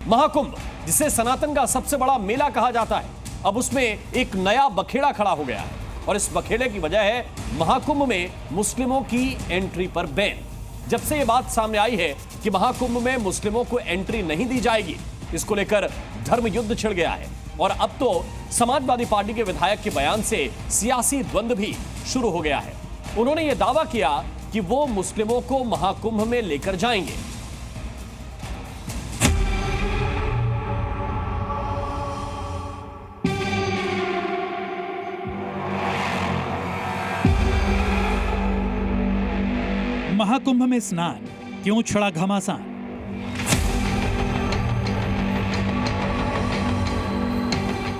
महाकुंभ, जिसे सनातन का सबसे बड़ा मेला कहा जाता है, अब उसमें एक नया बखेड़ा खड़ा हो गया है और इस बखेड़े की वजह है महाकुंभ में मुस्लिमों की एंट्री पर बैन। जब से यह बात सामने आई है कि महाकुंभ में मुस्लिमों को एंट्री नहीं दी जाएगी, इसको लेकर धर्म युद्ध छिड़ गया है और अब तो समाजवादी पार्टी के विधायक के बयान से सियासी द्वंद्व भी शुरू हो गया है। उन्होंने यह दावा किया कि वो मुस्लिमों को महाकुंभ में लेकर जाएंगे। महाकुंभ में स्नान क्यों छिड़ा घमासान?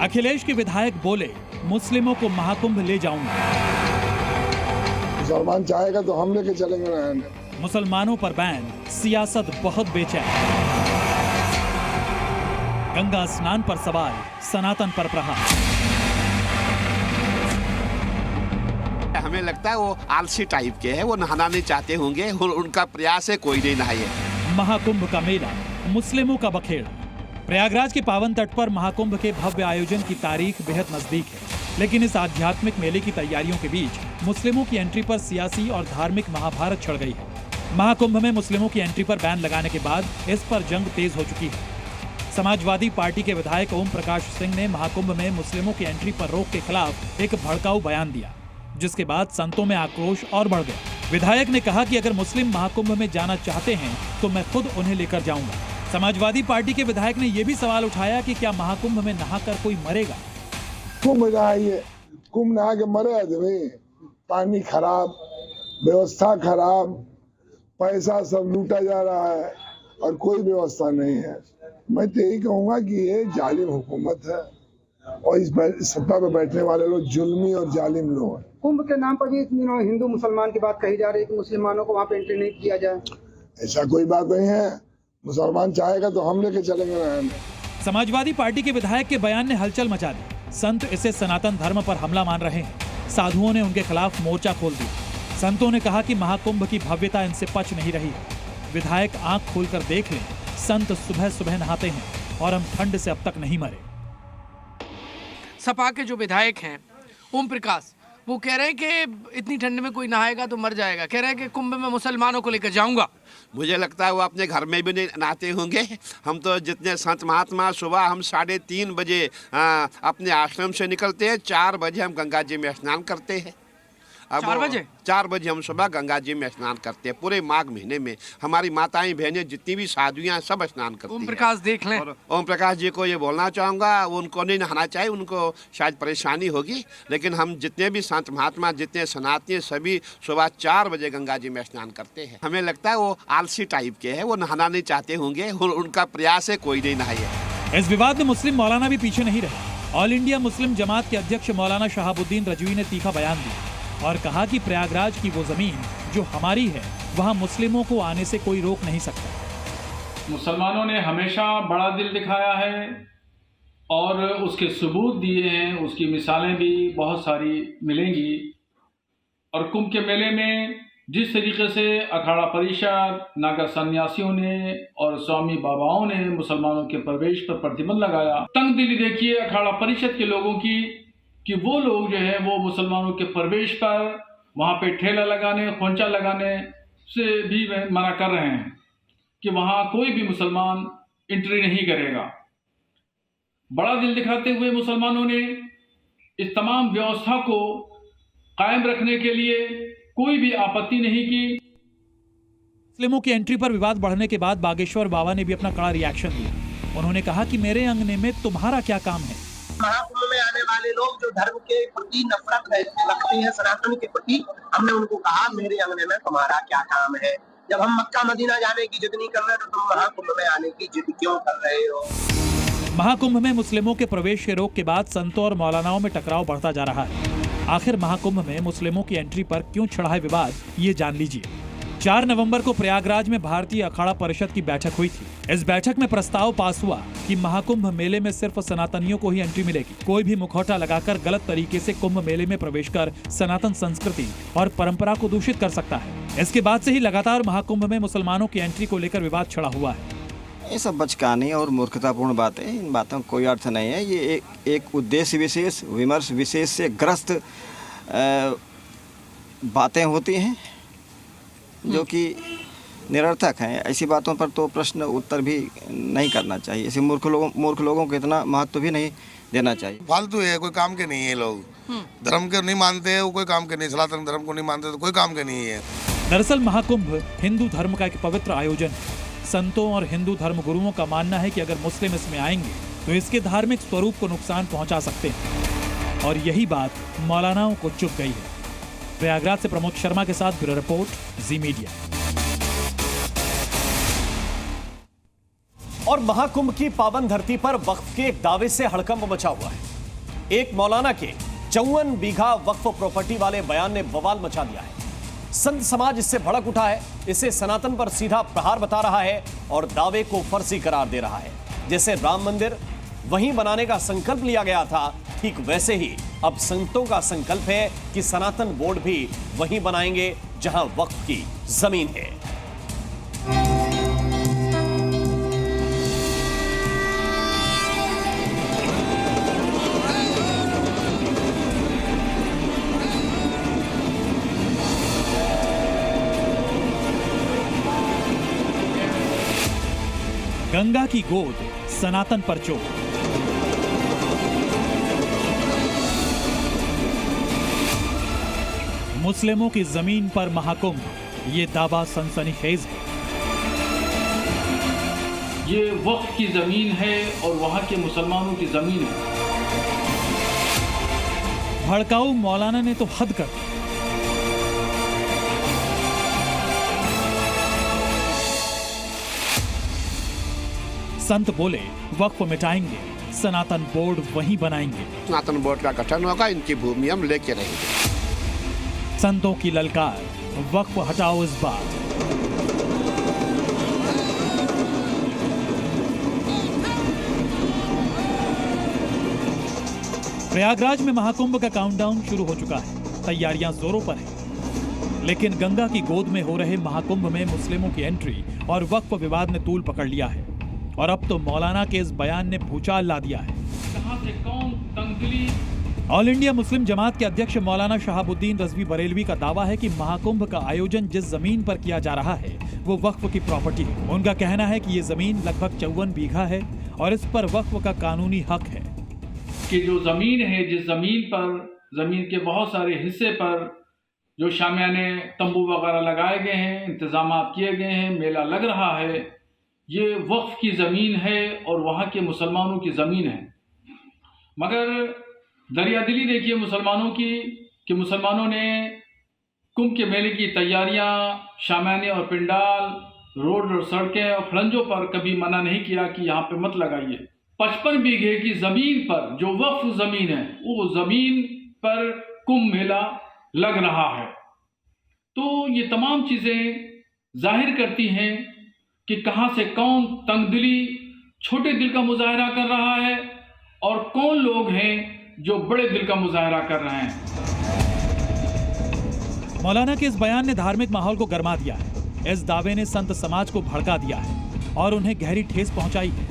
अखिलेश के विधायक बोले, मुस्लिमों को महाकुंभ ले जाऊंगा। मुसलमान चाहेगा तो हम लेके चलेंगे ना। मुसलमानों पर बैन, सियासत बहुत बेचैन। गंगा स्नान पर सवाल, सनातन पर प्रहार। हमें लगता है वो आलसी टाइप के हैं, वो नहाना नहीं चाहते होंगे, उनका प्रयास है कोई नहीं नहाए। महाकुंभ का मेला, मुस्लिमों का बखेड़ा। प्रयागराज के पावन तट पर महाकुंभ के भव्य आयोजन की तारीख बेहद नजदीक है, लेकिन इस आध्यात्मिक मेले की तैयारियों के बीच मुस्लिमों की एंट्री पर सियासी और धार्मिक महाभारत छिड़ गई है। महाकुंभ में मुस्लिमों की एंट्री पर बैन लगाने के बाद इस पर जंग तेज हो चुकी है। समाजवादी पार्टी के विधायक ओम प्रकाश सिंह ने महाकुंभ में मुस्लिमों की एंट्री पर रोक के खिलाफ एक भड़काऊ बयान दिया, जिसके बाद संतों में आक्रोश और बढ़ गया। विधायक ने कहा कि अगर मुस्लिम महाकुंभ में जाना चाहते हैं तो मैं खुद उन्हें लेकर जाऊंगा। समाजवादी पार्टी के विधायक ने यह भी सवाल उठाया कि क्या महाकुंभ में नहाकर कोई मरेगा? कुंभ नहाइए, कुंभ नहा के मरे आदमी? पानी खराब, व्यवस्था खराब, पैसा सब लूटा जा रहा है और कोई व्यवस्था नहीं है। मैं तो यही कहूंगा कि ये जालिम हुकूमत है और इस सत्ता पर बैठने वाले लोग जुल्मी और जालिम लोग हैं। कुंभ के नाम पर भी हिंदू मुसलमान की बात कही जा रही है कि मुसलमानों को वहाँ पे एंट्री नहीं किया जाए। ऐसा कोई बात नहीं है, मुसलमान चाहेगा तो हम लेके चलेंगे ना। समाजवादी पार्टी के विधायक के बयान ने हलचल मचा दी। संत इसे सनातन धर्म पर हमला मान रहे हैं। साधुओं ने उनके खिलाफ मोर्चा खोल दिया। संतों ने कहा कि महाकुंभ की भव्यता इनसे पच नहीं रही। विधायक आंख खोलकर देख लें, संत सुबह सुबह नहाते हैं और हम ठंड से अब तक नहीं मरे। सपा के जो विधायक हैं ओम प्रकाश, वो कह रहे हैं कि इतनी ठंड में कोई नहाएगा तो मर जाएगा। कह रहे हैं कि कुंभ में मुसलमानों को लेकर जाऊंगा। मुझे लगता है वो अपने घर में भी नहीं नहाते होंगे। हम तो जितने संत महात्मा, सुबह हम 3:30 बजे अपने आश्रम से निकलते हैं, 4 बजे हम गंगा जी में स्नान करते हैं। अब 4 बजे हम सुबह गंगा जी में स्नान करते हैं। पूरे माघ महीने में हमारी माताएं बहनें जितनी भी साधुयां सब स्नान करती हैं। ओम प्रकाश देख लें। और ओम प्रकाश जी को ये बोलना चाहूँगा, उनको नहीं नहाना चाहिए, उनको शायद परेशानी होगी, लेकिन हम जितने भी संत महात्मा, जितने सनातनी, सभी सुबह 4 बजे गंगा जी में स्नान करते हैं। हमें लगता है वो आलसी टाइप के हैं, वो नहाना नहीं चाहते होंगे, उनका प्रयास है कोई नहीं नहाए। इस विवाद में मुस्लिम मौलाना भी पीछे नहीं रहे। ऑल इंडिया मुस्लिम जमात के अध्यक्ष मौलाना शहाबुद्दीन रजवी ने तीखा बयान दिया और कहा कि प्रयागराज की वो जमीन जो हमारी है, वहां मुस्लिमों को आने से कोई रोक नहीं सकता। मुसलमानों ने हमेशा बड़ा दिल दिखाया है और उसके सबूत दिए हैं, उसकी मिसालें भी बहुत सारी मिलेंगी। और कुंभ के मेले में जिस तरीके से अखाड़ा परिषद, नागा सन्यासियों ने और स्वामी बाबाओं ने मुसलमानों के प्रवेश पर प्रतिबंध लगाया, तंगदिली देखिए अखाड़ा परिषद के लोगों की कि वो लोग जो है वो मुसलमानों के प्रवेश पर वहाँ पे ठेला लगाने, खोंचा लगाने से भी मना कर रहे हैं कि वहाँ कोई भी मुसलमान एंट्री नहीं करेगा। बड़ा दिल दिखाते हुए मुसलमानों ने इस तमाम व्यवस्था को कायम रखने के लिए कोई भी आपत्ति नहीं की। मुस्लिमों की एंट्री पर विवाद बढ़ने के बाद बागेश्वर बाबा ने भी अपना कड़ा रिएक्शन दिया। उन्होंने कहा कि मेरे अंगने में तुम्हारा क्या काम है। महाकुंभ में आने वाले लोग जो धर्म के प्रति नफरत रखते हैं, सनातन के प्रति, हमने उनको कहा मेरे अंगने में तुम्हारा क्या काम है। जब हम मक्का मदीना जाने की जिद नहीं कर रहे तो तुम महाकुंभ में आने की जिद क्यों कर रहे हो? महाकुंभ में मुस्लिमों के प्रवेश के रोक के बाद संतों और मौलानाओं में टकराव बढ़ता जा रहा है। आखिर महाकुंभ में मुस्लिमों की एंट्री पर क्यों छिड़ा है विवाद, ये जान लीजिए। 4 नवंबर को प्रयागराज में भारतीय अखाड़ा परिषद की बैठक हुई थी। इस बैठक में प्रस्ताव पास हुआ कि महाकुंभ मेले में सिर्फ सनातनियों को ही एंट्री मिलेगी। कोई भी मुखौटा लगाकर गलत तरीके से कुंभ मेले में प्रवेश कर सनातन संस्कृति और परंपरा को दूषित कर सकता है। इसके बाद से ही लगातार महाकुंभ में मुसलमानों की एंट्री को लेकर विवाद छिड़ा हुआ है। ये सब बचकानी और मूर्खतापूर्ण बातें, इन बातों का कोई अर्थ नहीं है। ये एक उद्देश्य विशेष, विमर्श विशेष से ग्रस्त बातें होती हैं जो कि निरर्थक हैं। ऐसी बातों पर तो प्रश्न उत्तर भी नहीं करना चाहिए। ऐसे मूर्ख लोगों को इतना महत्व भी नहीं देना चाहिए। फालतू है, कोई काम के नहीं है। लोग धर्म के नहीं मानते हैं, वो कोई काम के नहीं, सनातन धर्म को नहीं मानते तो कोई काम के नहीं है। दरअसल महाकुंभ हिंदू धर्म का एक पवित्र आयोजन है। संतों और हिंदू धर्म गुरुओं का मानना है कि अगर मुस्लिम इसमें आएंगे तो इसके धार्मिक स्वरूप को नुकसान पहुंचा सकते हैं, और यही बात मौलानाओं को चुभ गई है। प्रयागराज से प्रमोद शर्मा के साथ ब्यूरो रिपोर्ट, जी मीडिया। और महाकुंभ की पावन धरती पर वक्फ के एक दावे से हड़कंप मचा हुआ है। एक मौलाना के 54 बीघा वक्फ प्रॉपर्टी वाले बयान ने बवाल मचा दिया है। संत समाज इससे भड़क उठा है, इसे सनातन पर सीधा प्रहार बता रहा है और दावे को फर्जी करार दे रहा है। जैसे राम मंदिर वहीं बनाने का संकल्प लिया गया था, ठीक वैसे ही अब संतों का संकल्प है कि सनातन बोर्ड भी वहीं बनाएंगे जहां वक्फ की जमीन है। गंगा की गोद, सनातन पर चोट। मुस्लिमों की जमीन पर महाकुंभ, ये दावा सनसनीखेज है। ये वक्फ की जमीन है और वहां के मुसलमानों की जमीन है। भड़काऊ मौलाना ने तो हद कर दी। संत बोले वक्फ मिटाएंगे, सनातन बोर्ड वहीं बनाएंगे। सनातन बोर्ड का गठन होगा, इनकी भूमि हम लेके रहेंगे। संतों की ललकार, वक्फ हटाओ इस बार। प्रयागराज में महाकुंभ का काउंटडाउन शुरू हो चुका है। तैयारियां जोरों पर हैं। लेकिन गंगा की गोद में हो रहे महाकुंभ में मुस्लिमों की एंट्री और वक्फ विवाद ने तूल पकड़ लिया है, और अब तो मौलाना के इस बयान ने भूचाल ला दिया है। कहां से कौन तंगदिली। ऑल इंडिया मुस्लिम जमात के अध्यक्ष मौलाना शहाबुद्दीन रजवी बरेलवी का दावा है कि महाकुंभ का आयोजन जिस जमीन पर किया जा रहा है वो वक्फ की प्रॉपर्टी है। उनका कहना है कि ये जमीन लगभग 54 बीघा है और इस पर वक्फ का कानूनी हक है। कि जो जमीन है, जिस जमीन पर, जमीन के बहुत सारे हिस्से पर जो शामियाने तंबू वगैरह लगाए गए हैं, इंतजाम किए गए हैं, मेला लग रहा है, ये वक्फ की ज़मीन है और वहाँ के मुसलमानों की ज़मीन है। मगर दरियादिली देखिए मुसलमानों की, कि मुसलमानों ने कुंभ के मेले की तैयारियाँ, शामियाने और पिंडाल, रोड और सड़कें और फलंजों पर कभी मना नहीं किया कि यहाँ पे मत लगाइए। 55 बीघे की ज़मीन पर जो वक्फ ज़मीन है, वो ज़मीन पर कुंभ मेला लग रहा है। तो ये तमाम चीज़ें जाहिर करती हैं कि कहां से कौन तंगदिली, छोटे दिल का मुजाहरा कर रहा है और कौन लोग हैं जो बड़े दिल का मुजाहरा कर रहे हैं। मौलाना के इस बयान ने धार्मिक माहौल को गरमा दिया है। इस दावे ने संत समाज को भड़का दिया है और उन्हें गहरी ठेस पहुंचाई है।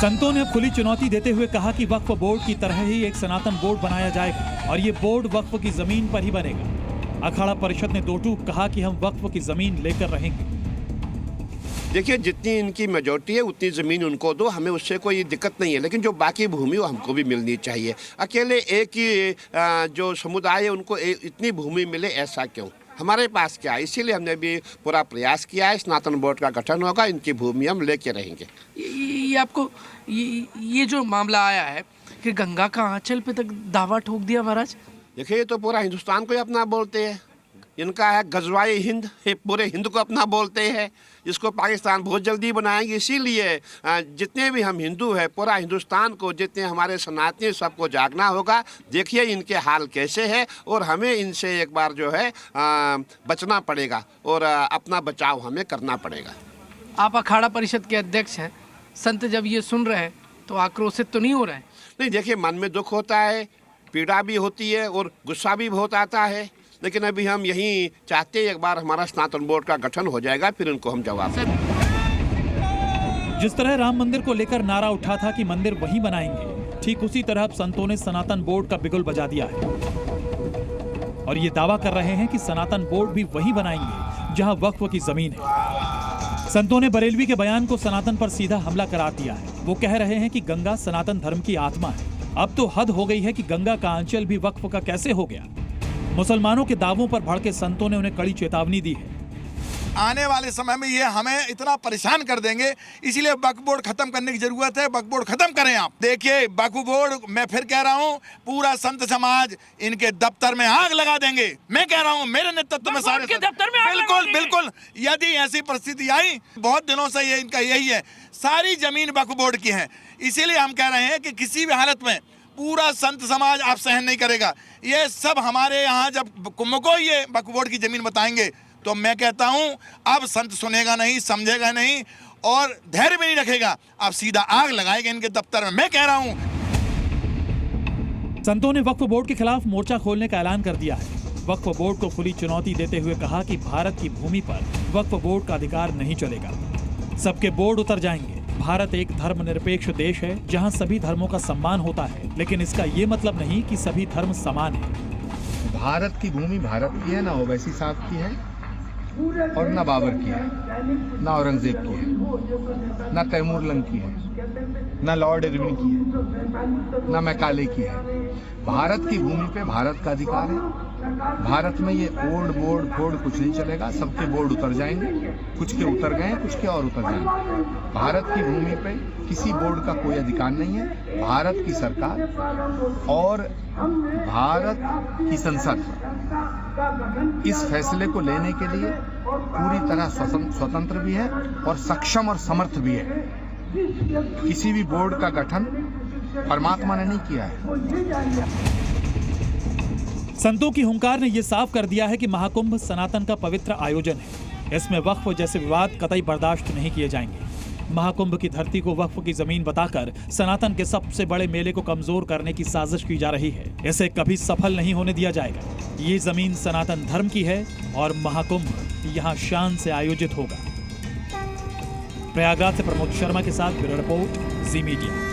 संतों ने अब खुली चुनौती देते हुए कहा कि वक्फ बोर्ड की तरह ही एक सनातन बोर्ड बनाया जाएगा और ये बोर्ड वक्फ की जमीन पर ही बनेगा। अखाड़ा परिषद ने दो टूक कहा कि हम वक्फ की जमीन लेकर रहेंगे। देखिए, जितनी इनकी मेजॉरिटी है उतनी ज़मीन उनको दो, हमें उससे कोई दिक्कत नहीं है, लेकिन जो बाकी भूमि वो हमको भी मिलनी चाहिए। अकेले एक ही जो समुदाय है उनको इतनी भूमि मिले, ऐसा क्यों? हमारे पास क्या है? इसीलिए हमने भी पूरा प्रयास किया है। सनातन बोर्ड का गठन होगा, इनकी भूमि हम लेके रहेंगे। ये आपको ये जो मामला आया है कि गंगा का आंचल पे तक दावा ठोक दिया महाराज। देखिए, ये तो पूरा हिंदुस्तान को ही अपना बोलते हैं। इनका है गजवाए हिंद, ये पूरे हिंद को अपना बोलते हैं, जिसको पाकिस्तान बहुत जल्दी बनाएंगे। इसीलिए जितने भी हम हिंदू हैं, पूरा हिंदुस्तान को, जितने हमारे सनातनी, सबको जागना होगा। देखिए इनके हाल कैसे है और हमें इनसे एक बार जो है बचना पड़ेगा और अपना बचाव हमें करना पड़ेगा। आप अखाड़ा परिषद के अध्यक्ष हैं, संत जब ये सुन रहे हैं तो आक्रोशित तो नहीं हो रहे हैं? नहीं, देखिए, मन में दुख होता है, पीड़ा भी होती है और गुस्सा भी बहुत आता है, लेकिन अभी हम यही चाहते हैं एक बार हमारा सनातन बोर्ड का गठन हो जाएगा, फिर उनको हम जवाब देंगे। जिस तरह राम मंदिर को लेकर नारा उठा था कि मंदिर वहीं बनाएंगे, ठीक उसी तरह अब संतों ने सनातन बोर्ड का बिगुल बजा दिया है और ये दावा कर रहे हैं कि सनातन बोर्ड भी वहीं बनाएंगे जहां वक्फ की जमीन है। संतों ने बरेलवी के बयान को सनातन पर सीधा हमला करार दिया है। वो कह रहे हैं कि गंगा सनातन धर्म की आत्मा है। अब तो हद हो गई है कि गंगा का आंचल भी वक्फ का कैसे हो गया। मुसलमानों के दावों पर भड़के संतों ने उन्हें कड़ी चेतावनी दी है। आने वाले समय में ये हमें इतना परेशान कर देंगे, इसीलिए वक्फ बोर्ड खत्म करने की जरूरत है। वक्फ बोर्ड खत्म करें आप। देखिए वक्फ बोर्ड, मैं फिर कह रहा हूँ, पूरा संत समाज इनके दफ्तर में आग लगा देंगे। मैं कह रहा हूँ मेरे नेतृत्व में सारे दफ्तर में बिल्कुल बिल्कुल, यदि ऐसी परिस्थिति आई, बहुत दिनों से ये इनका यही है, सारी जमीन वक्फ बोर्ड की है। इसीलिए हम कह रहे हैं कि किसी भी हालत में पूरा संत समाज आप सहन नहीं करेगा। ये सब हमारे यहाँ जब कुंभ को ये वक्फ बोर्ड की जमीन बताएंगे तो मैं कहता हूं अब संत सुनेगा नहीं, समझेगा नहीं और धैर्य भी नहीं रखेगा। अब सीधा आग लगाएगा इनके दफ्तर में। मैं कह रहा हूं। संतों ने वक्फ बोर्ड के खिलाफ मोर्चा खोलने का ऐलान कर दिया है। वक्फ बोर्ड को खुली चुनौती देते हुए कहा कि भारत की भूमि पर वक्फ बोर्ड का अधिकार नहीं चलेगा, सबके बोर्ड उतर जाएंगे। भारत एक धर्मनिरपेक्ष देश है जहां सभी धर्मों का सम्मान होता है, लेकिन इसका ये मतलब नहीं कि सभी धर्म समान है। भारत की भूमि भारत की है, ना ओवैसी साहब की है और ना बाबर की है, ना औरंगजेब की है, ना तैमूर लंग की है, ना लॉर्ड इरविन की है, ना मैकाले की है। भारत की भूमि पे भारत का अधिकार है। भारत में ये ओल्ड बोर्ड फोर्ड कुछ नहीं चलेगा, सबके बोर्ड उतर जाएंगे। कुछ के उतर गए, कुछ के और उतर जाएंगे। भारत की भूमि पे किसी बोर्ड का कोई अधिकार नहीं है। भारत की सरकार और भारत की संसद इस फैसले को लेने के लिए पूरी तरह स्वतंत्र भी है और सक्षम और समर्थ भी है। किसी भी बोर्ड का गठन परमात्मा ने नहीं किया है। संतों की हुंकार ने यह साफ कर दिया है कि महाकुंभ सनातन का पवित्र आयोजन है। इसमें वक्फ जैसे विवाद कतई बर्दाश्त नहीं किए जाएंगे। महाकुंभ की धरती को वक्फ की जमीन बताकर सनातन के सबसे बड़े मेले को कमजोर करने की साजिश की जा रही है। इसे कभी सफल नहीं होने दिया जाएगा। ये जमीन सनातन धर्म की है और महाकुंभ यहाँ शान से आयोजित होगा। प्रयागराज से प्रमोद शर्मा के साथ ब्यूरो रिपोर्ट, जी मीडिया।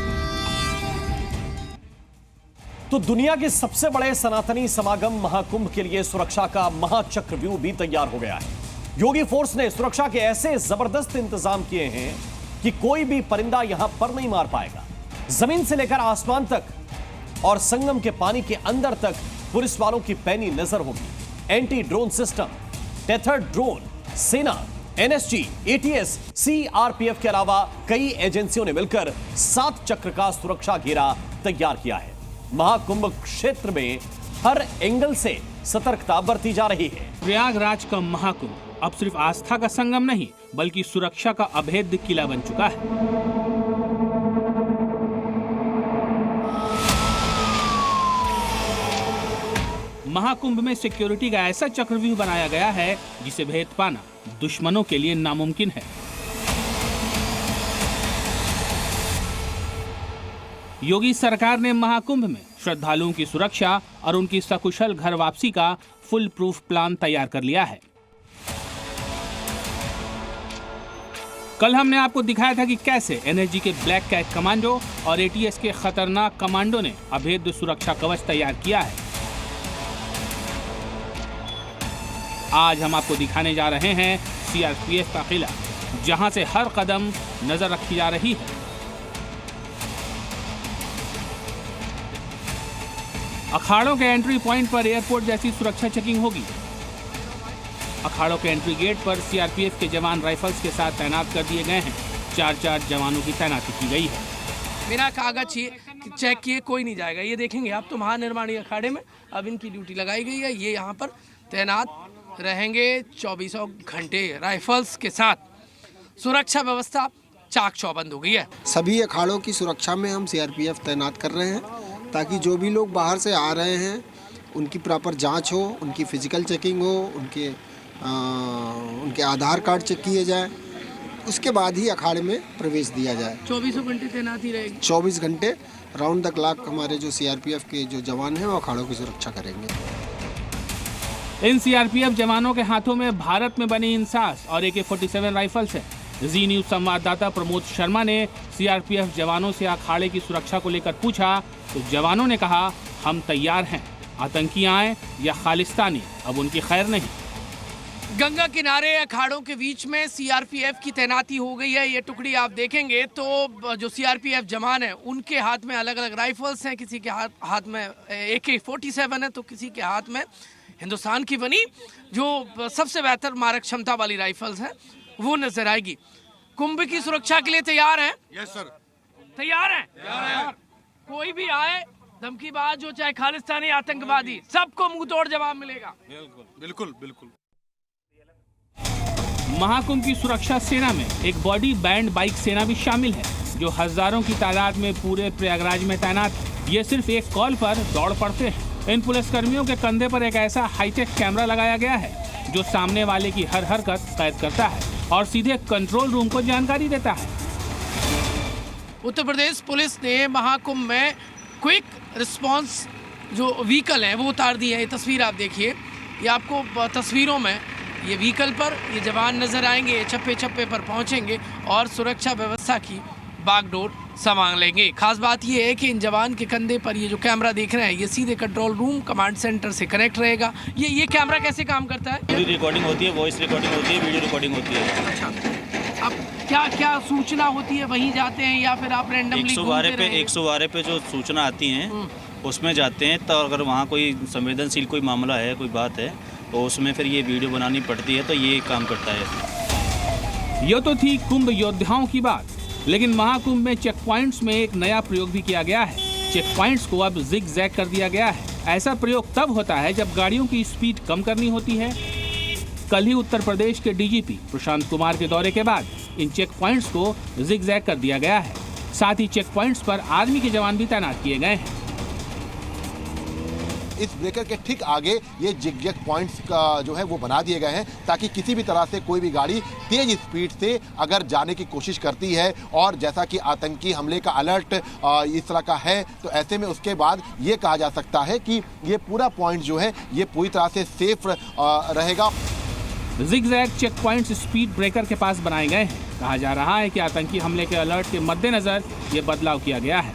तो दुनिया के सबसे बड़े सनातनी समागम महाकुंभ के लिए सुरक्षा का महाचक्रव्यूह भी तैयार हो गया है। योगी फोर्स ने सुरक्षा के ऐसे जबरदस्त इंतजाम किए हैं कि कोई भी परिंदा यहां पर नहीं मार पाएगा। जमीन से लेकर आसमान तक और संगम के पानी के अंदर तक पुलिस वालों की पैनी नजर होगी। Anti drone system, tethered drone, सेना, एनएसजी, एटीएस, सीआरपीएफ के अलावा कई एजेंसियों ने मिलकर 7 चक्र का सुरक्षा घेरा तैयार किया है। महाकुंभ क्षेत्र में हर एंगल से सतर्कता बरती जा रही है। प्रयागराज का महाकुंभ अब सिर्फ आस्था का संगम नहीं बल्कि सुरक्षा का अभेद्य किला बन चुका है। महाकुंभ में सिक्योरिटी का ऐसा चक्रव्यूह बनाया गया है जिसे भेद पाना दुश्मनों के लिए नामुमकिन है। योगी सरकार ने महाकुंभ में श्रद्धालुओं की सुरक्षा और उनकी सकुशल घर वापसी का फुल प्रूफ प्लान तैयार कर लिया है। कल हमने आपको दिखाया था कि कैसे एनएसजी के ब्लैक कैट कमांडो और एटीएस के खतरनाक कमांडो ने अभेद्य सुरक्षा कवच तैयार किया है। आज हम आपको दिखाने जा रहे हैं सीआरपीएफ का किला, जहां से हर कदम नजर रखी जा रही है। अखाड़ों के एंट्री पॉइंट पर एयरपोर्ट जैसी सुरक्षा चेकिंग होगी। अखाड़ों के एंट्री गेट पर सीआरपीएफ के जवान राइफल्स के साथ तैनात कर दिए गए हैं। 4 जवानों की तैनाती की गई है। बिना कागज चेक किए कोई नहीं जाएगा। ये देखेंगे आप तो महानिर्माणी अखाड़े में अब इनकी ड्यूटी लगाई गई है। ये यहाँ पर तैनात रहेंगे 24 घंटे राइफल्स के साथ। सुरक्षा व्यवस्था चाक चौबंद हो गई है। सभी अखाड़ों की सुरक्षा में हम सीआरपीएफ तैनात कर रहे हैं ताकि जो भी लोग बाहर से आ रहे हैं उनकी प्रॉपर जांच हो, उनकी फिजिकल चेकिंग हो, उनके आधार कार्ड चेक किए जाए, उसके बाद ही अखाड़े में प्रवेश दिया जाए। 24 घंटे तैनाती रहेगी। 24 घंटे राउंड द क्लॉक हमारे जो सीआरपीएफ के जो जवान हैं वो अखाड़ों की सुरक्षा करेंगे। इन सीआरपीएफ जवानों के हाथों में भारत में बनी इंसास और AK-47 राइफल्स है। जी न्यूज संवाददाता प्रमोद शर्मा ने सीआरपीएफ जवानों से अखाड़े की सुरक्षा को लेकर पूछा तो जवानों ने कहा, हम तैयार हैं, आतंकी आए या खालिस्तानी, अब उनकी खैर नहीं। गंगा किनारे अखाड़ों के बीच में सीआरपीएफ की तैनाती हो गई है। ये टुकड़ी आप देखेंगे तो जो सीआरपीएफ जवान हैं उनके हाथ में अलग अलग राइफल्स हैं, किसी के हाथ में AK-47 है तो किसी के हाथ में हिंदुस्तान की बनी जो सबसे बेहतर मारक क्षमता वाली राइफल्स हैं वो नजर आएगी। कुंभ की सुरक्षा के लिए तैयार हैं? यस सर, तैयार हैं। कोई भी आए धमकीबाज हो चाहे खालिस्तानी आतंकवादी, सबको मुंह तोड़ जवाब मिलेगा। बिल्कुल बिल्कुल। महाकुंभ की सुरक्षा सेना में एक बॉडी बैंड बाइक सेना भी शामिल है जो हजारों की तादाद में पूरे प्रयागराज में तैनात है। ये सिर्फ एक कॉल पर दौड़ पड़ते हैं। इन पुलिसकर्मियों के कंधे पर एक ऐसा हाईटेक कैमरा लगाया गया है जो सामने वाले की हर हरकत कैद करता है और सीधे कंट्रोल रूम को जानकारी देता है। उत्तर प्रदेश पुलिस ने महाकुंभ में क्विक रिस्पांस जो व्हीकल है वो उतार दी है। ये तस्वीर आप देखिए, ये आपको तस्वीरों में ये व्हीकल पर ये जवान नजर आएंगे, छप्पे छप्पे पर पहुंचेंगे और सुरक्षा व्यवस्था की बागडोर संभाल लेंगे। खास बात ये है कि इन जवान के कंधे पर ये जो कैमरा देख रहे हैं ये सीधे कंट्रोल रूम कमांड सेंटर से कनेक्ट रहेगा। ये कैमरा कैसे काम करता है? वीडियो रिकॉर्डिंग होती है, वॉइस रिकॉर्डिंग होती है, वीडियो रिकॉर्डिंग होती है। अच्छा, अब क्या सूचना होती है वहीं जाते हैं या फिर आप रैंडमली 112 पे जो सूचना आती है उसमें जाते हैं, तो अगर वहाँ कोई संवेदनशील कोई मामला है, कोई बात है तो उसमें फिर ये वीडियो बनानी पड़ती है, तो ये काम करता है। ये तो थी कुंभ योद्धाओं की बात, लेकिन महाकुंभ में चेक पॉइंट्स में एक नया प्रयोग भी किया गया है। चेक पॉइंट्स को अब जिग जैग कर दिया गया है। ऐसा प्रयोग तब होता है जब गाड़ियों की स्पीड कम करनी होती है। कल ही उत्तर प्रदेश के डीजीपी प्रशांत कुमार के दौरे के बाद इन चेक पॉइंट्स को जिग जैग कर दिया गया है। साथ ही चेक पॉइंट्स पर आर्मी के जवान भी तैनात किए गए हैं। इस ब्रेकर के ठीक आगे ये जिग-जैग पॉइंट्स का जो है वो बना दिए गए हैं ताकि किसी भी तरह से कोई भी गाड़ी तेज स्पीड से अगर जाने की कोशिश करती है और जैसा कि आतंकी हमले का अलर्ट इस तरह का है तो ऐसे में उसके बाद ये कहा जा सकता है कि ये पूरा पॉइंट जो है ये पूरी तरह से सेफ रहेगा। Zigzag check points speed breaker के पास बनाए गए हैं। कहा जा रहा है कि आतंकी हमले के अलर्ट के मद्देनजर ये बदलाव किया गया है,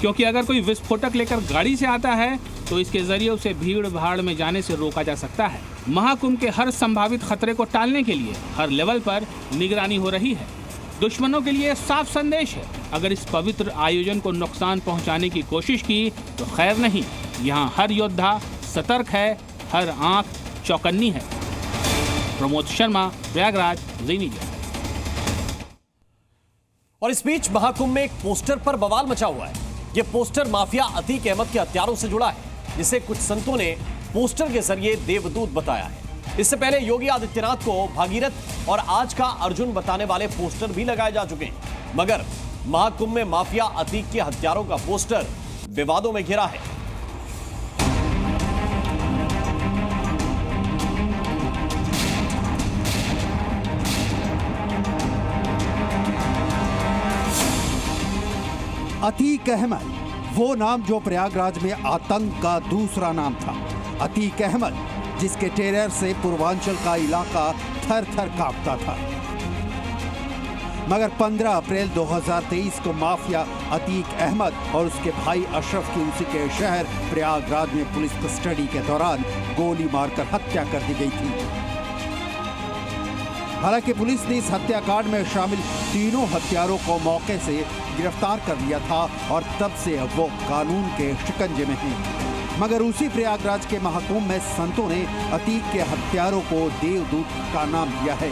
क्योंकि अगर कोई विस्फोटक लेकर गाड़ी से आता है तो इसके जरिए उसे भीड़ भाड़ में जाने से रोका जा सकता है। महाकुंभ के हर संभावित खतरे को टालने के लिए हर लेवल पर निगरानी हो रही है। दुश्मनों के लिए साफ संदेश है, अगर इस पवित्र आयोजन को नुकसान पहुंचाने की कोशिश की तो खैर नहीं। यहाँ हर योद्धा सतर्क है, हर आंख चौकन्नी है। प्रमोद शर्मा, प्रयागराज, जी मीडिया। और इस बीच महाकुंभ में एक पोस्टर पर बवाल मचा हुआ है। ये पोस्टर माफिया अतीक अहमद के हत्यारों से जुड़ा है, जिसे कुछ संतों ने पोस्टर के जरिए देवदूत बताया है। इससे पहले योगी आदित्यनाथ को भागीरथ और आज का अर्जुन बताने वाले पोस्टर भी लगाए जा चुके हैं, मगर महाकुंभ में माफिया अतीक के हत्यारों का पोस्टर विवादों में घिरा है। अतीक अहमद, वो नाम जो प्रयागराज में आतंक का दूसरा नाम था। अतीक अहमद, जिसके टेरर से पूर्वांचल का इलाका थर थर कांपता था। मगर 15 अप्रैल 2023 को माफिया अतीक अहमद और उसके भाई अशरफ की उसी के शहर प्रयागराज में पुलिस कस्टडी के दौरान गोली मारकर हत्या कर दी गई थी। हालांकि पुलिस ने इस हत्याकांड में शामिल तीनों हत्यारों को मौके से गिरफ्तार कर लिया था और तब से अब वो कानून के शिकंजे में हैं। मगर उसी प्रयागराज के महाकुंभ में संतों ने अतीक के हत्यारों को देवदूत का नाम दिया है।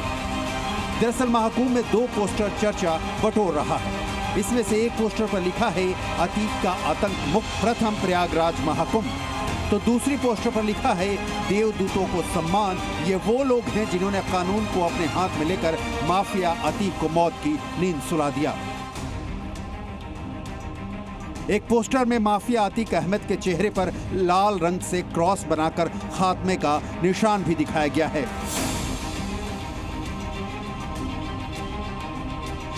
दरअसल महाकुंभ में 2 पोस्टर चर्चा बटोर रहा है। इसमें से एक पोस्टर पर लिखा है अतीक का आतंक मुक्त प्रथम प्रयागराज महाकुंभ, तो दूसरी पोस्टर पर लिखा है देवदूतों को सम्मान। ये वो लोग हैं जिन्होंने कानून को अपने हाथ में लेकर माफिया अतीक को मौत की नींद सुला दिया। एक पोस्टर में माफिया अतीक अहमद के चेहरे पर लाल रंग से क्रॉस बनाकर खात्मे का निशान भी दिखाया गया है।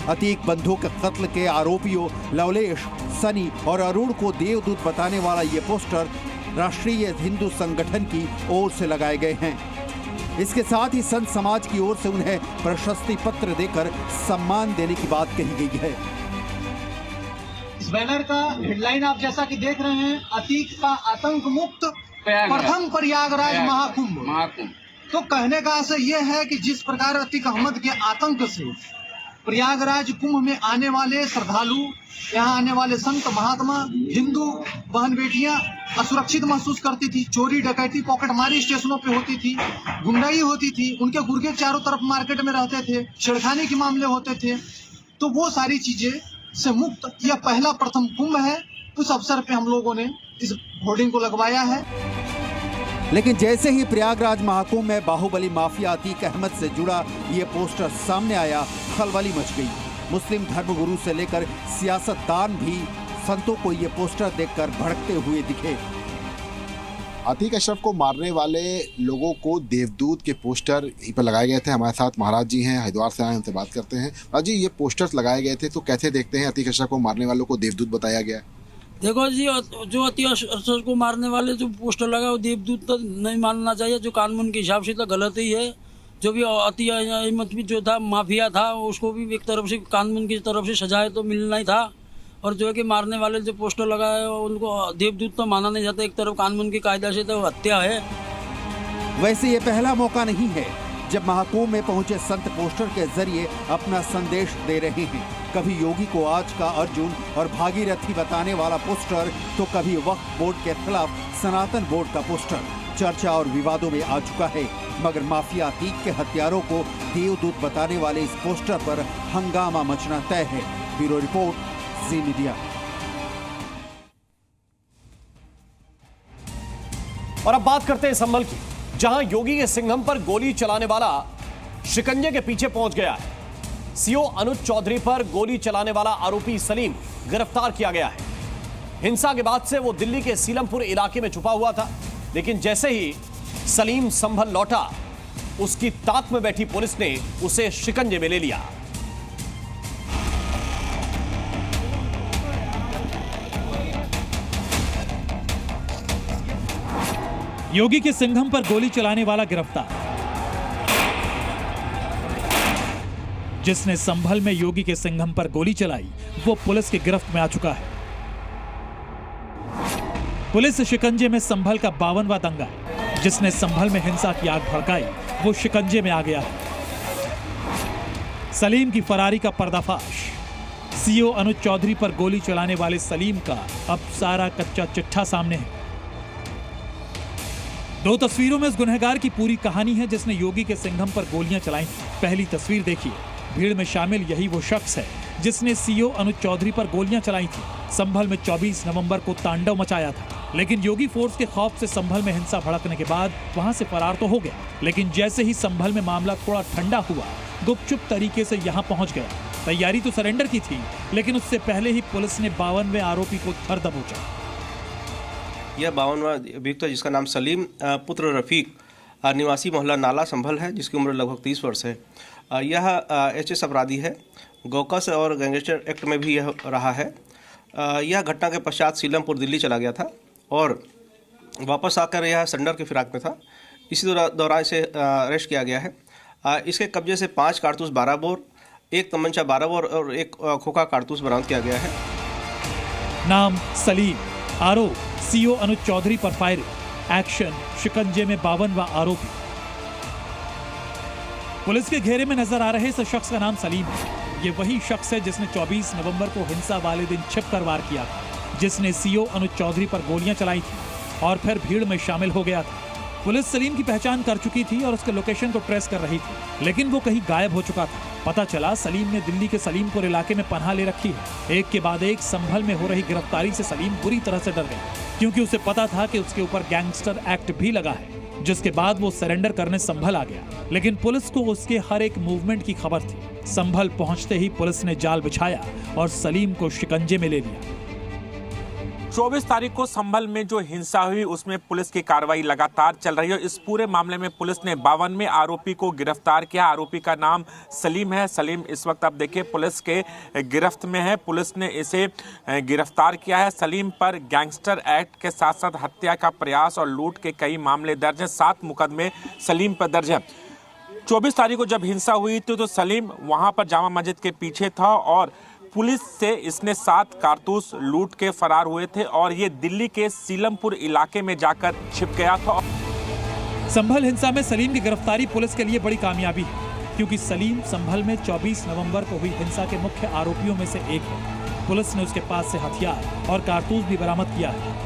अतीक बंधु के कत्ल के आरोपियों लवलेश, सनी और अरुण को देवदूत बताने वाला ये पोस्टर राष्ट्रीय हिंदू संगठन की ओर से लगाए गए हैं। इसके साथ ही संत समाज की ओर से उन्हें प्रशस्ति पत्र देकर सम्मान देने की बात कही गई है। इस बैनर का हेडलाइन आप जैसा कि देख रहे हैं, अतीक का आतंक मुक्त प्रथम प्रयागराज महाकुंभ। तो कहने का आशय यह है कि जिस प्रकार अतीक अहमद के आतंक से प्रयागराज कुंभ में आने वाले श्रद्धालु, यहाँ आने वाले संत महात्मा, हिंदू बहन बेटियां असुरक्षित महसूस करती थी, चोरी डकैती पॉकेटमारी स्टेशनों पे होती थी, गुंडाई होती थी, उनके गुर्गे चारों तरफ मार्केट में रहते थे, छेड़खानी के मामले होते थे, तो वो सारी चीजें से मुक्त यह पहला प्रथम कुंभ है। उस अवसर पे हम लोगों ने इस होर्डिंग को लगवाया है। लेकिन जैसे ही प्रयागराज महाकुंभ में बाहुबली माफिया अतीक अहमद से जुड़ा ये पोस्टर सामने आया, खलबली मच गई। मुस्लिम धर्मगुरु से लेकर सियासतदान भी संतों को ये पोस्टर देखकर भड़कते हुए दिखे। अतीक अशरफ को मारने वाले लोगों को देवदूत के पोस्टर यहीं पर लगाए गए थे। हमारे साथ महाराज जी हैं, हरिद्वार से आए, उनसे बात करते हैं। महाराज जी, ये पोस्टर्स लगाए गए थे तो कैसे देखते हैं? अतीक अशरफ को मारने वालों को देवदूत बताया गया। देखो जी, जो अतीक अशरफ को मारने वाले जो पोस्टर लगा वो देवदूत तो नहीं मानना चाहिए, जो कानून के हिसाब से तो गलत ही है। जो भी अतीक अहमद भी जो था माफिया था, उसको भी एक तरफ से कानून की तरफ से सजाए तो मिलना ही था। और जो है कि मारने वाले जो पोस्टर लगाए उनको देवदूत तो माना नहीं जाता, एक तरफ कानून की कायदा से तो हत्या है। वैसे ये पहला मौका नहीं है जब महाकुंभ में पहुंचे संत पोस्टर के जरिए अपना संदेश दे रहे हैं। कभी योगी को आज का अर्जुन और भागीरथी बताने वाला पोस्टर, तो कभी वक्फ बोर्ड के खिलाफ सनातन बोर्ड का पोस्टर चर्चा और विवादों में आ चुका है। मगर माफिया अतीक के हत्यारों को देवदूत बताने वाले इस पोस्टर पर हंगामा मचना तय है। ब्यूरो रिपोर्ट, जी मीडिया। और अब बात करते हैं संभल की, जहां योगी के सिंघम पर गोली चलाने वाला शिकंजे के पीछे पहुंच गया है। सीओ अनुज चौधरी पर गोली चलाने वाला आरोपी सलीम गिरफ्तार किया गया है। हिंसा के बाद से वो दिल्ली के सीलमपुर इलाके में छुपा हुआ था, लेकिन जैसे ही सलीम संभल लौटा, उसकी ताक में बैठी पुलिस ने उसे शिकंजे में ले लिया। योगी के सिंघम पर गोली चलाने वाला गिरफ्तार। जिसने संभल में योगी के सिंघम पर गोली चलाई वो पुलिस की गिरफ्त में आ चुका है। पुलिस शिकंजे में संभल का 52वां दंगा। जिसने संभल में हिंसा की आग भड़काई वो शिकंजे में आ गया है। सलीम की फरारी का पर्दाफाश। सीओ अनुज चौधरी पर गोली चलाने वाले सलीम का अब सारा कच्चा चिट्ठा सामने है। दो तस्वीरों में इस गुनहगार की पूरी कहानी है जिसने योगी के सिंघम पर गोलियां चलाई। पहली तस्वीर देखिए, भीड़ में शामिल यही वो शख्स है जिसने सीओ अनुज चौधरी पर गोलियां चलाई थी। संभल में 24 नवंबर को तांडव मचाया था, लेकिन योगी फोर्स के खौफ से संभल में हिंसा भड़कने के बाद वहां से फरार तो हो गया, लेकिन जैसे ही संभल में मामला थोड़ा ठंडा हुआ, गुपचुप तरीके से यहां पहुंच गया। तैयारी तो सरेंडर की थी, लेकिन उससे पहले ही पुलिस ने 52वें आरोपी को धर दबोचा। यह 52वां अभियुक्त है जिसका नाम सलीम पुत्र रफीक निवासी मोहल्ला नाला संभल है, जिसकी उम्र लगभग 30 वर्ष है। यह एचएस अपराधी है, गोकस और गैंगस्टर एक्ट में भी यह रहा है। यह घटना के पश्चात सीलमपुर दिल्ली चला गया था और वापस आकर यह सरेंडर के फिराक में था। इसी दौरान इसे अरेस्ट किया गया है। इसके कब्जे से 5 कारतूस 12 बोर, एक तमंचा 12 बोर और एक खोखा कारतूस बरामद किया गया है। नाम सलीम, आरोप सीओ अनुज चौधरी पर फायरिंग, एक्शन शिकंजे में 52वां आरोपी। पुलिस के घेरे में नजर आ रहे इस शख्स का नाम सलीम है। ये वही शख्स है जिसने 24 नवंबर को हिंसा वाले दिन छिपकर वार किया था, जिसने सीओ अनुज चौधरी पर गोलियां चलाई थी और फिर भीड़ में शामिल हो गया था। पुलिस सलीम की पहचान कर चुकी थी और उसके लोकेशन को ट्रेस कर रही थी, लेकिन वो कहीं गायब हो चुका था। पता चला सलीम ने दिल्ली के सलीमपुर इलाके में पनाह ले रखी है। एक के बाद एक संभल में हो रही गिरफ्तारी से सलीम बुरी तरह से डर गया, क्योंकि उसे पता था कि उसके ऊपर गैंगस्टर एक्ट भी लगा है, जिसके बाद वो सरेंडर करने संभल आ गया। लेकिन पुलिस को उसके हर एक मूवमेंट की खबर थी। संभल पहुंचते ही पुलिस ने जाल बिछाया और सलीम को शिकंजे में ले लिया। 24 तारीख को संभल में जो हिंसा हुई उसमें पुलिस की कार्रवाई लगातार चल रही है। इस पूरे मामले में पुलिस ने 52वें आरोपी को गिरफ्तार किया। आरोपी का नाम सलीम है। सलीम इस वक्त आप देखिए पुलिस के गिरफ्त में है। पुलिस ने इसे गिरफ्तार किया है। सलीम पर गैंगस्टर एक्ट के साथ साथ हत्या का प्रयास और लूट के कई मामले दर्ज हैं। 7 मुकदमे सलीम पर दर्ज हैं। 24 तारीख को जब हिंसा हुई थी तो सलीम वहां पर जामा मस्जिद के पीछे था और पुलिस से इसने 7 कारतूस लूट के फरार हुए थे और ये दिल्ली के सीलमपुर इलाके में जाकर छिप गया था। संभल हिंसा में सलीम की गिरफ्तारी पुलिस के लिए बड़ी कामयाबी है, क्योंकि सलीम संभल में 24 नवंबर को हुई हिंसा के मुख्य आरोपियों में से एक है। पुलिस ने उसके पास से हथियार और कारतूस भी बरामद किया है।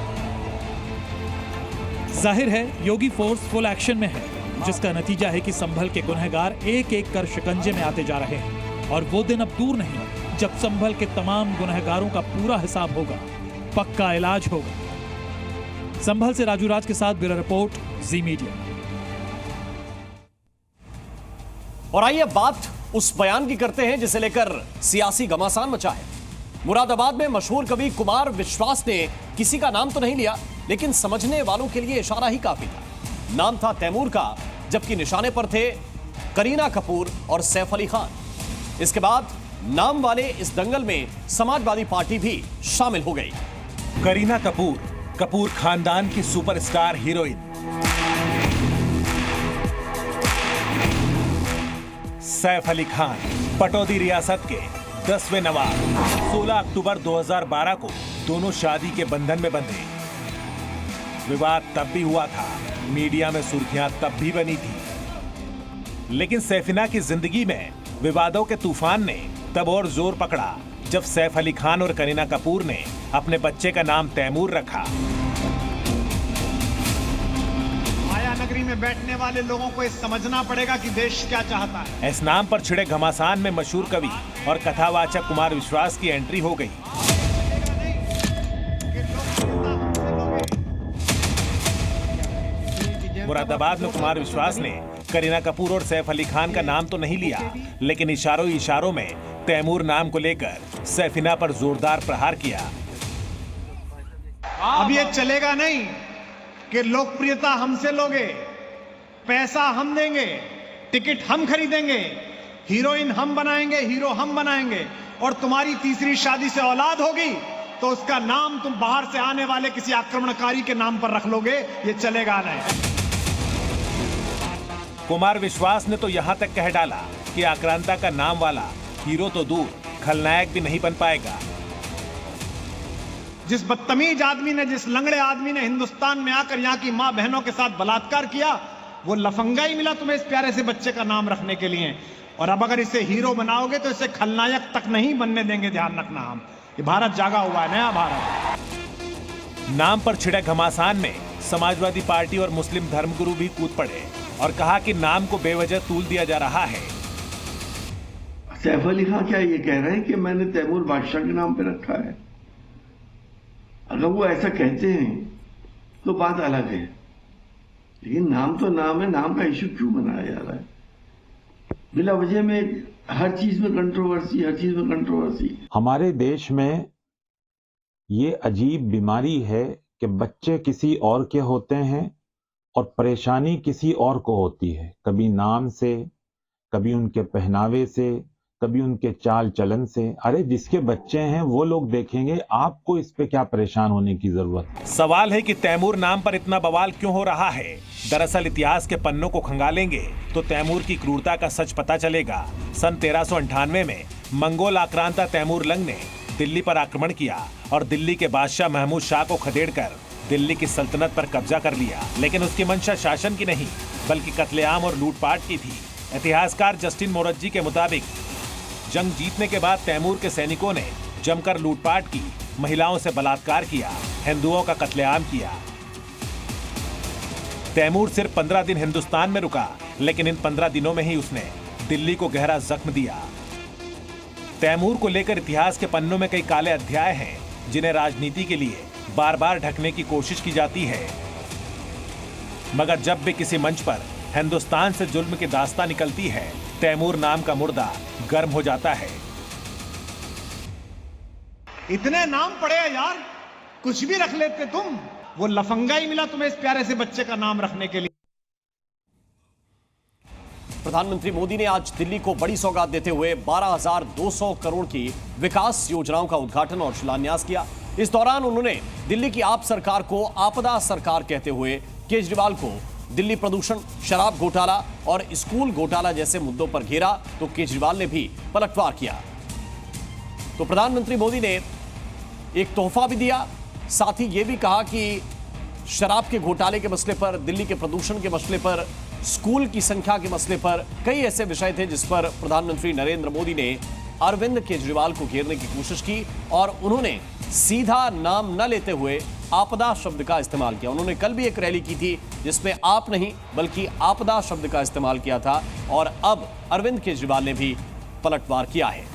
जाहिर है योगी फोर्स फुल एक्शन में है, जिसका नतीजा है कि संभल के गुनहगार एक एक कर शिकंजे में आते जा रहे हैं और वो दिन अब दूर नहीं जब संभल के तमाम गुनहगारों का पूरा हिसाब होगा, पक्का इलाज होगा। संभल से राजू राज के साथ ब्यूरो रिपोर्ट, जी मीडिया। और आइए बात उस बयान की करते हैं जिसे लेकर सियासी घमासान मचा है। मुरादाबाद में मशहूर कवि कुमार विश्वास ने किसी का नाम तो नहीं लिया, लेकिन समझने वालों के लिए इशारा ही काफी था। नाम था तैमूर का, जबकि निशाने पर थे करीना कपूर और सैफ अली खान। इसके बाद नाम वाले इस दंगल में समाजवादी पार्टी भी शामिल हो गई। करीना कपूर, कपूर खानदान की सुपरस्टार हीरोइन। सैफ अली खान, पटौदी रियासत के 10वें नवाब। 16 अक्टूबर 2012 को दोनों शादी के बंधन में बंधे। विवाद तब भी हुआ था, मीडिया में सुर्खियां तब भी बनी थी, लेकिन सैफिना की जिंदगी में विवादों के तूफान ने तब और जोर पकड़ा जब सैफ अली खान और करीना कपूर ने अपने बच्चे का नाम तैमूर रखा। माया नगरी में बैठने वाले लोगों को ये समझना पड़ेगा कि देश क्या चाहता है। इस नाम पर छिड़े घमासान में मशहूर कवि और कथावाचक कुमार विश्वास की एंट्री हो गई। मुरादाबाद में कुमार विश्वास ने करीना कपूर और सैफ अली खान का नाम तो नहीं लिया, लेकिन इशारों में तैमूर नाम को लेकर सैफिना पर जोरदार प्रहार किया। अब ये चलेगा नहीं कि लोकप्रियता हमसे लोगे, पैसा हम देंगे, टिकट हम खरीदेंगे, हीरोइन हम बनाएंगे, हीरो हम बनाएंगे, और तुम्हारी तीसरी शादी से औलाद होगी तो उसका नाम तुम बाहर से आने वाले किसी आक्रमणकारी के नाम पर रख लोगे। ये चलेगा नहीं। कुमार विश्वास ने तो यहां तक कह डाला कि आक्रांता का नाम वाला हीरो तो दूर, खलनायक भी नहीं बन पाएगा। जिस बदतमीज आदमी ने, जिस लंगड़े आदमी ने हिंदुस्तान में आकर यहाँ की माँ बहनों के साथ बलात्कार किया, वो लफंगा ही मिला तुम्हें इस प्यारे से बच्चे का नाम रखने के लिए। और अब अगर इसे हीरो बनाओगे तो इसे खलनायक तक नहीं बनने देंगे। ध्यान रखना, हम ये भारत जागा हुआ है, नया भारत। नाम पर छिड़े घमासान में समाजवादी पार्टी और मुस्लिम धर्मगुरु भी कूद पड़े और कहा कि नाम को बेवजह तूल दिया जा रहा है। सैफ अली खान क्या ये कह रहे हैं कि मैंने तैमूर बादशाह के नाम पे रखा है? अगर वो ऐसा कहते हैं तो बात अलग है, लेकिन नाम तो नाम है। नाम का इश्यू क्यों बनाया जा रहा है? बिला वजह में हर चीज में कंट्रोवर्सी, हर चीज में कंट्रोवर्सी। हमारे देश में ये अजीब बीमारी है कि बच्चे किसी और के होते हैं और परेशानी किसी और को होती है। कभी नाम से, कभी उनके पहनावे से, कभी उनके चाल चलन से। अरे जिसके बच्चे हैं वो लोग देखेंगे, आपको इस पे क्या परेशान होने की जरूरत है? सवाल है कि तैमूर नाम पर इतना बवाल क्यों हो रहा है। दरअसल इतिहास के पन्नों को खंगालेंगे तो तैमूर की क्रूरता का सच पता चलेगा। सन 1398 में मंगोल आक्रांता तैमूर लंग ने दिल्ली पर आक्रमण किया और दिल्ली के बादशाह महमूद शाह को खदेड़कर दिल्ली की सल्तनत पर कब्जा कर लिया। लेकिन उसकी मंशा शासन की नहीं बल्कि कत्लेआम और लूटपाट की थी। इतिहासकार जस्टिन मोरजी के मुताबिक जंग जीतने के बाद तैमूर के सैनिकों ने जमकर लूटपाट की, महिलाओं से बलात्कार किया, हिंदुओं का कत्लेआम किया। तैमूर सिर्फ 15 दिन हिंदुस्तान में रुका, लेकिन इन 15 दिनों में ही उसने दिल्ली को गहरा जख्म दिया। तैमूर को लेकर इतिहास के पन्नों में कई काले अध्याय हैं, जिन्हें राजनीति के लिए बार बार ढकने की कोशिश की जाती है। मगर जब भी किसी मंच पर हिंदुस्तान से जुल्म की दास्तां निकलती है, तैमूर नाम का मुर्दा गर्म हो जाता है। इतने नाम पड़े हैं यार, कुछ भी रख लेते तुम, वो लफंगा ही मिला तुम्हें इस प्यारे से बच्चे का नाम रखने के लिए। प्रधानमंत्री मोदी ने आज दिल्ली को बड़ी सौगात देते हुए 12,200 करोड़ की विकास योजनाओं का उद्घाटन और शिलान्यास किया। इस दौरान उन्होंने दिल्ली की आप सरकार को आपदा सरकार कहते हुए केजरीवाल को दिल्ली प्रदूषण, शराब घोटाला और स्कूल घोटाला जैसे मुद्दों पर घेरा, तो केजरीवाल ने भी पलटवार किया। तो प्रधानमंत्री मोदी ने एक तोहफा भी दिया, साथ ही यह भी कहा कि शराब के घोटाले के मसले पर, दिल्ली के प्रदूषण के मसले पर, स्कूल की संख्या के मसले पर कई ऐसे विषय थे जिस पर प्रधानमंत्री नरेंद्र मोदी ने अरविंद केजरीवाल को घेरने की कोशिश की और उन्होंने सीधा नाम न लेते हुए आपदा शब्द का इस्तेमाल किया। उन्होंने कल भी एक रैली की थी जिसमें आप नहीं बल्कि आपदा शब्द का इस्तेमाल किया था और अब अरविंद केजरीवाल ने भी पलटवार किया है।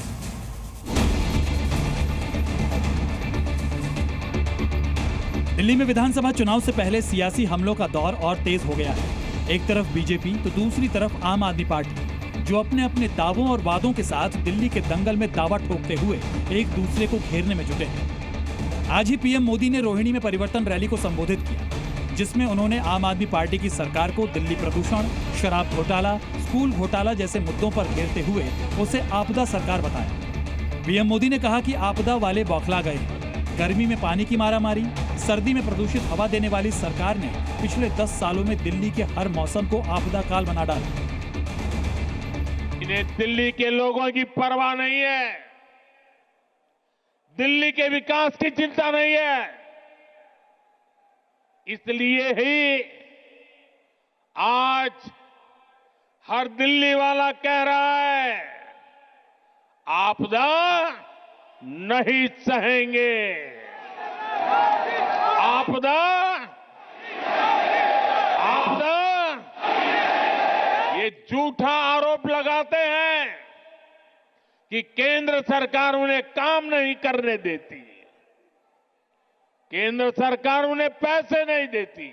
दिल्ली में विधानसभा चुनाव से पहले सियासी हमलों का दौर और तेज हो गया है। एक तरफ बीजेपी तो दूसरी तरफ आम आदमी पार्टी, जो अपने अपने दावों और वादों के साथ दिल्ली के दंगल में दावा ठोकते हुए एक दूसरे को घेरने में जुटे हैं। आज ही पीएम मोदी ने रोहिणी में परिवर्तन रैली को संबोधित किया, जिसमें उन्होंने आम आदमी पार्टी की सरकार को दिल्ली प्रदूषण, शराब घोटाला, स्कूल घोटाला जैसे मुद्दों पर घेरते हुए उसे आपदा सरकार बताया। पीएम मोदी ने कहा कि आपदा वाले बौखला गए, गर्मी में पानी की मारामारी, सर्दी में प्रदूषित हवा देने वाली सरकार ने पिछले 10 सालों में दिल्ली के हर मौसम को आपदा काल बना डाला। इन्हें दिल्ली के लोगों की परवाह नहीं है, दिल्ली के विकास की चिंता नहीं है। इसलिए ही आज हर दिल्ली वाला कह रहा है आपदा नहीं सहेंगे, आपदा ये झूठा आरोप लगाते हैं कि केंद्र सरकार उन्हें काम नहीं करने देती, केंद्र सरकार उन्हें पैसे नहीं देती।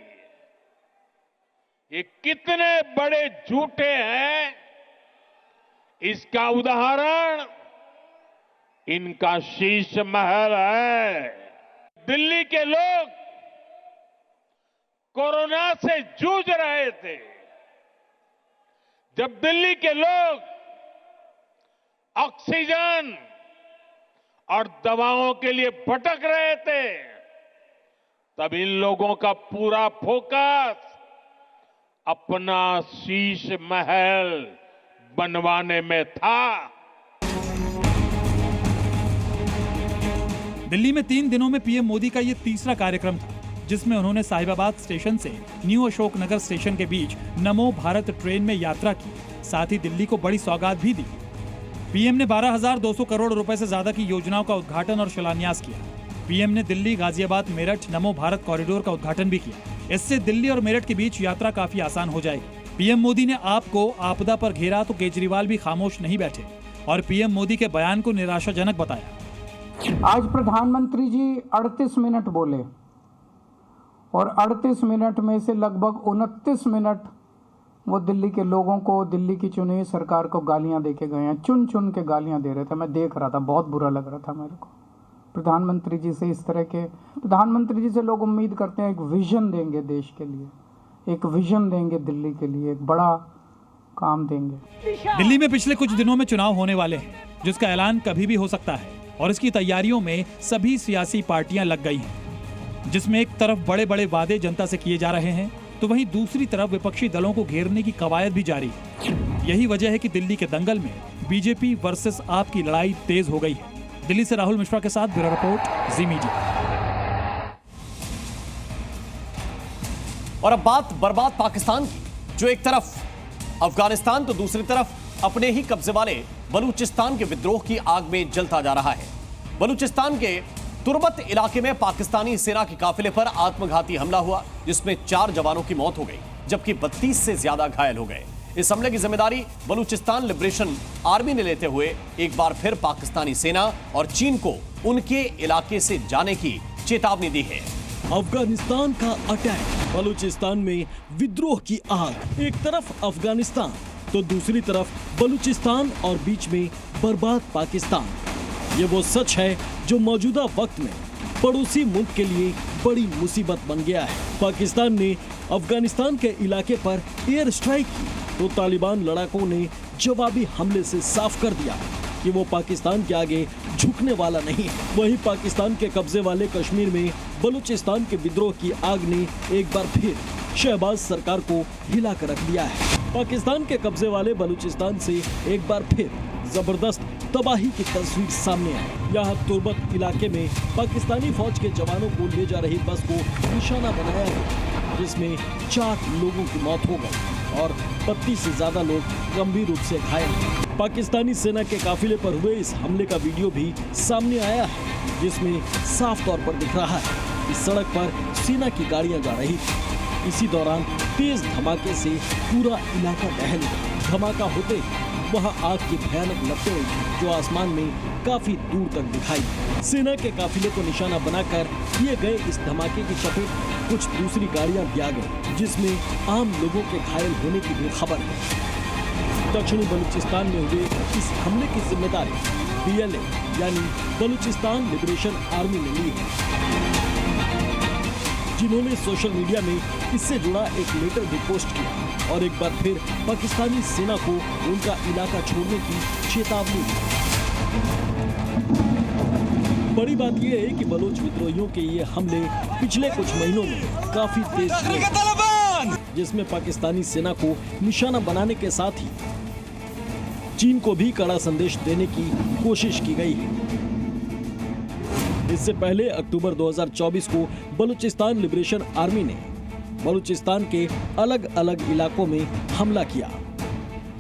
ये कितने बड़े झूठे हैं, इसका उदाहरण इनका शीश महल है। दिल्ली के लोग कोरोना से जूझ रहे थे, जब दिल्ली के लोग ऑक्सीजन और दवाओं के लिए भटक रहे थे, तब इन लोगों का पूरा फोकस अपना शीश महल बनवाने में था। दिल्ली में 3 दिनों में पीएम मोदी का ये तीसरा कार्यक्रम था, जिसमें उन्होंने साहिबाबाद स्टेशन से न्यू अशोक नगर स्टेशन के बीच नमो भारत ट्रेन में यात्रा की, साथ ही दिल्ली को बड़ी सौगात भी दी। पीएम ने 12,200 करोड़ रुपए से ज्यादा की योजनाओं का उद्घाटन और शिलान्यास किया। पीएम ने दिल्ली, गाजियाबाद, मेरठ नमो भारत कॉरिडोर का उद्घाटन भी किया। इससे दिल्ली और मेरठ के बीच यात्रा काफी आसान हो जाएगी। पीएम मोदी ने आपको आपदा पर घेरा तो केजरीवाल भी खामोश नहीं बैठे और पीएम मोदी के बयान को निराशाजनक बताया। आज प्रधानमंत्री जी 38 मिनट बोले और 38 मिनट में से लगभग 29 मिनट वो दिल्ली के लोगों को, दिल्ली की चुनी हुई सरकार को गालियां दे के गए हैं। चुन चुन के गालियां दे रहे थे, मैं देख रहा था, बहुत बुरा लग रहा था मेरे को। प्रधानमंत्री जी से इस तरह के, प्रधानमंत्री जी से लोग उम्मीद करते हैं एक विजन देंगे देश के लिए, एक विजन देंगे दिल्ली के लिए, एक बड़ा काम देंगे। दिल्ली में पिछले कुछ दिनों में चुनाव होने वाले हैं, जिसका ऐलान कभी भी हो सकता है और इसकी तैयारियों में सभी सियासी पार्टियां लग गई हैं, जिसमें एक तरफ बड़े बड़े वादे जनता से किए जा रहे हैं तो वहीं दूसरी तरफ विपक्षी दलों को घेरने की कवायद भी जारी है। यही वजह है कि दिल्ली के दंगल में बीजेपी वर्सेस आप की लड़ाई तेज हो गई है। दिल्ली से राहुल मिश्रा के साथ ब्यूरो रिपोर्ट, जी मीडिया। और अब बात बर्बाद पाकिस्तान की, जो एक तरफ अफगानिस्तान तो दूसरी तरफ अपने ही कब्जे वाले बलूचिस्तान के विद्रोह की आग में जलता जा रहा है। बलूचिस्तान के तुर्बत इलाके में पाकिस्तानी सेना के काफिले पर आत्मघाती हमला हुआ, जिसमें 4 जवानों की मौत हो गई जबकि 32 से ज्यादा घायल हो गए। इस हमले की जिम्मेदारी बलूचिस्तान लिबरेशन आर्मी ने लेते हुए एक बार फिर पाकिस्तानी सेना और चीन को उनके इलाके से जाने की चेतावनी दी है। अफगानिस्तान का अटैक, बलूचिस्तान में विद्रोह की आग। एक तरफ अफगानिस्तान तो दूसरी तरफ बलूचिस्तान और बीच में बर्बाद पाकिस्तान। ये वो सच है जो मौजूदा वक्त में पड़ोसी मुल्क के लिए बड़ी मुसीबत बन गया है। पाकिस्तान ने अफगानिस्तान के इलाके पर एयर स्ट्राइक की तो तालिबान लड़ाकों ने जवाबी हमले से साफ कर दिया कि वो पाकिस्तान के आगे झुकने वाला नहीं है। वहीं पाकिस्तान के कब्जे वाले कश्मीर में बलूचिस्तान के विद्रोह की आग ने एक बार फिर शहबाज सरकार को हिला कर रख दिया है। पाकिस्तान के कब्जे वाले बलूचिस्तान से एक बार फिर जबरदस्त तबाही की तस्वीर सामने आई। यहाँ तुर्बत इलाके में पाकिस्तानी फौज के जवानों को ले जा रही बस को निशाना बनाया गया, जिसमें 4 लोगों की मौत हो गई और 32 से ज्यादा लोग गंभीर रूप से घायल। पाकिस्तानी सेना के काफिले पर हुए इस हमले का वीडियो भी सामने आया है, जिसमें साफ तौर पर दिख रहा है कि सड़क पर सेना की गाड़ियां जा रही थी। इसी दौरान तेज धमाके से पूरा इलाका दहल गया। धमाका होते वहां आग की भयानक लपटें जो आसमान में काफी दूर तक दिखाई। सेना के काफिले को निशाना बनाकर किए गए इस धमाके की चपेट कुछ दूसरी गाड़ियां भी आ गई, जिसमें आम लोगों के घायल होने की भी खबर है। दक्षिणी बलूचिस्तान में हुए इस हमले की जिम्मेदारी BLA यानी बलूचिस्तान लिबरेशन आर्मी ने ली है, जिन्होंने सोशल मीडिया में इससे जुड़ा एक लेटर भी पोस्ट किया और एक बार फिर पाकिस्तानी सेना को उनका इलाका छोड़ने की चेतावनी दी। बड़ी बात यह है कि बलोच विद्रोहियों के ये हमले पिछले कुछ महीनों में काफी तेज हुए, जिसमें पाकिस्तानी सेना को निशाना बनाने के साथ ही चीन को भी कड़ा संदेश देने की कोशिश की गई है। इससे पहले अक्टूबर 2024 को बलूचिस्तान लिबरेशन आर्मी ने बलूचिस्तान के अलग अलग इलाकों में हमला किया।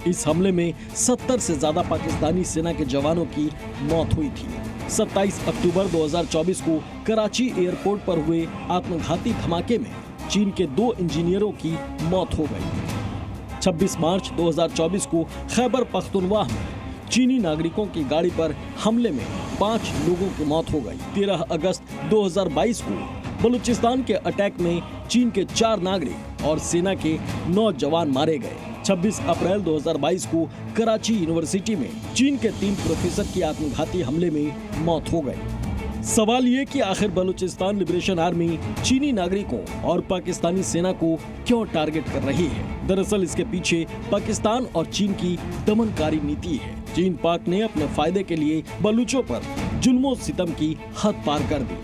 इस हमले में 70 से ज्यादा पाकिस्तानी सेना के जवानों की मौत हुई थी। 27 अक्टूबर 2024 को कराची एयरपोर्ट पर हुए आत्मघाती धमाके में चीन के 2 इंजीनियरों की मौत हो गई। 26 मार्च 2024 को खैबर पख्तूनख्वा में चीनी नागरिकों की गाड़ी पर हमले में 5 लोगों की मौत हो गई। 13 अगस्त 2022 को बलूचिस्तान के अटैक में चीन के 4 नागरिक और सेना के 9 जवान मारे गए। 26 अप्रैल 2022 को कराची यूनिवर्सिटी में चीन के 3 प्रोफेसर की आत्मघाती हमले में मौत हो गई। सवाल ये कि आखिर बलूचिस्तान लिबरेशन आर्मी चीनी नागरिकों और पाकिस्तानी सेना को क्यों टारगेट कर रही है? दरअसल इसके पीछे पाकिस्तान और चीन की दमनकारी नीति है। चीन पाक ने अपने फायदे के लिए बलूचों पर जुल्मों सितम की हद पार कर दी।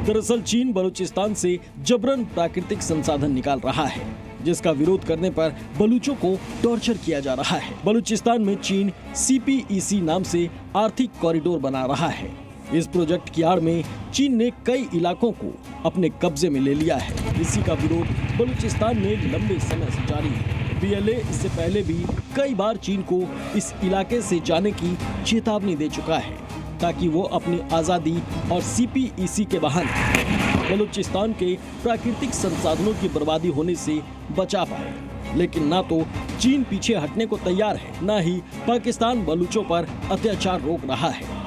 दरअसल चीन बलूचिस्तान से जबरन प्राकृतिक संसाधन निकाल रहा है, जिसका विरोध करने पर बलूचों को टॉर्चर किया जा रहा है। बलूचिस्तान में चीन CPEC नाम से आर्थिक कॉरिडोर बना रहा है। इस प्रोजेक्ट की आड़ में चीन ने कई इलाकों को अपने कब्जे में ले लिया है। इसी का विरोध बलूचिस्तान में लंबे समय से जारी है। BLA इससे पहले भी कई बार चीन को इस इलाके से जाने की चेतावनी दे चुका है, ताकि वो अपनी आज़ादी और CPEC के बहाने बलूचिस्तान के प्राकृतिक संसाधनों की बर्बादी होने से बचा पाए। लेकिन ना तो चीन पीछे हटने को तैयार है, ना ही पाकिस्तान बलूचों पर अत्याचार रोक रहा है।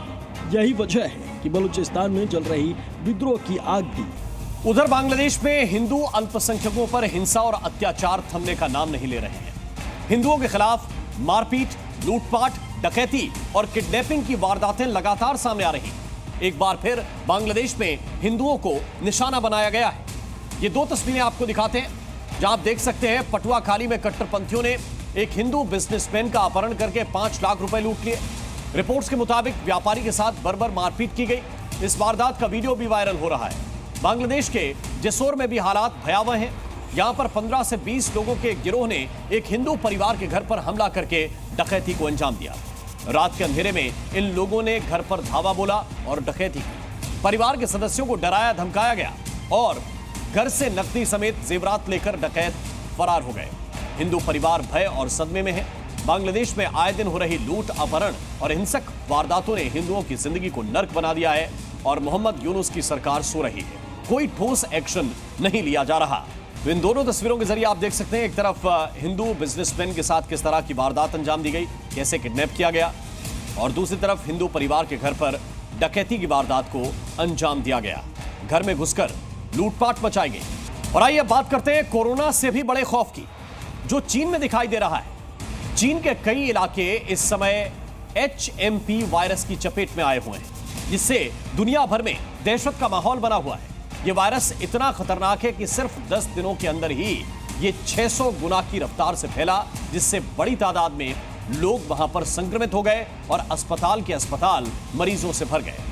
यही वजह है कि बलूचिस्तान में जल रही विद्रोह की आग भी। उधर बांग्लादेश में हिंदू अल्पसंख्यकों पर हिंसा और अत्याचार थमने का नाम नहीं ले रहे हैं। हिंदुओं के खिलाफ मारपीट, लूटपाट, डकैती और किडनैपिंग की वारदातें लगातार सामने आ रही। एक बार फिर बांग्लादेश में हिंदुओं को निशाना बनाया गया है। ये 2 तस्वीरें आपको दिखाते हैं, जहां आप देख सकते हैं पटुआखाली में कट्टरपंथियों ने एक हिंदू बिजनेसमैन का अपहरण करके 5 लाख रुपए लूट लिए। रिपोर्ट्स के मुताबिक व्यापारी के साथ बर्बर मारपीट की गई। इस वारदात का वीडियो भी वायरल हो रहा है। बांग्लादेश के जेसोर में भी हालात भयावह हैं। यहां पर 15 से 20 लोगों के गिरोह ने एक हिंदू परिवार के घर पर हमला करके डकैती को अंजाम दिया। रात के अंधेरे में इन लोगों ने घर पर धावा बोला और डकैती की। परिवार के सदस्यों को डराया धमकाया गया और घर से नकदी समेत जेवरात लेकर डकैत फरार हो गए। हिंदू परिवार भय और सदमे में है। बांग्लादेश में आए दिन हो रही लूट, अपहरण और हिंसक वारदातों ने हिंदुओं की जिंदगी को नर्क बना दिया है और मोहम्मद यूनुस की सरकार सो रही है। कोई ठोस एक्शन नहीं लिया जा रहा। तो इन दोनों तस्वीरों के जरिए आप देख सकते हैं, एक तरफ हिंदू बिजनेसमैन के साथ किस तरह की वारदात अंजाम दी गई, कैसे किडनैप किया गया, और दूसरी तरफ हिंदू परिवार के घर पर डकैती की वारदात को अंजाम दिया गया। घर में घुसकर लूटपाट मचाई गई। और आइए बात करते हैं कोरोना से भी बड़े खौफ की, जो चीन में दिखाई दे रहा है। चीन के कई इलाके इस समय HMP वायरस की चपेट में आए हुए हैं। जिससे दुनिया भर में दहशत का माहौल बना हुआ है। ये वायरस इतना खतरनाक है कि सिर्फ 10 दिनों के अंदर ही ये 600 गुना की रफ्तार से फैला, जिससे बड़ी तादाद में लोग वहां पर संक्रमित हो गए और अस्पताल के अस्पताल मरीजों से भर गए।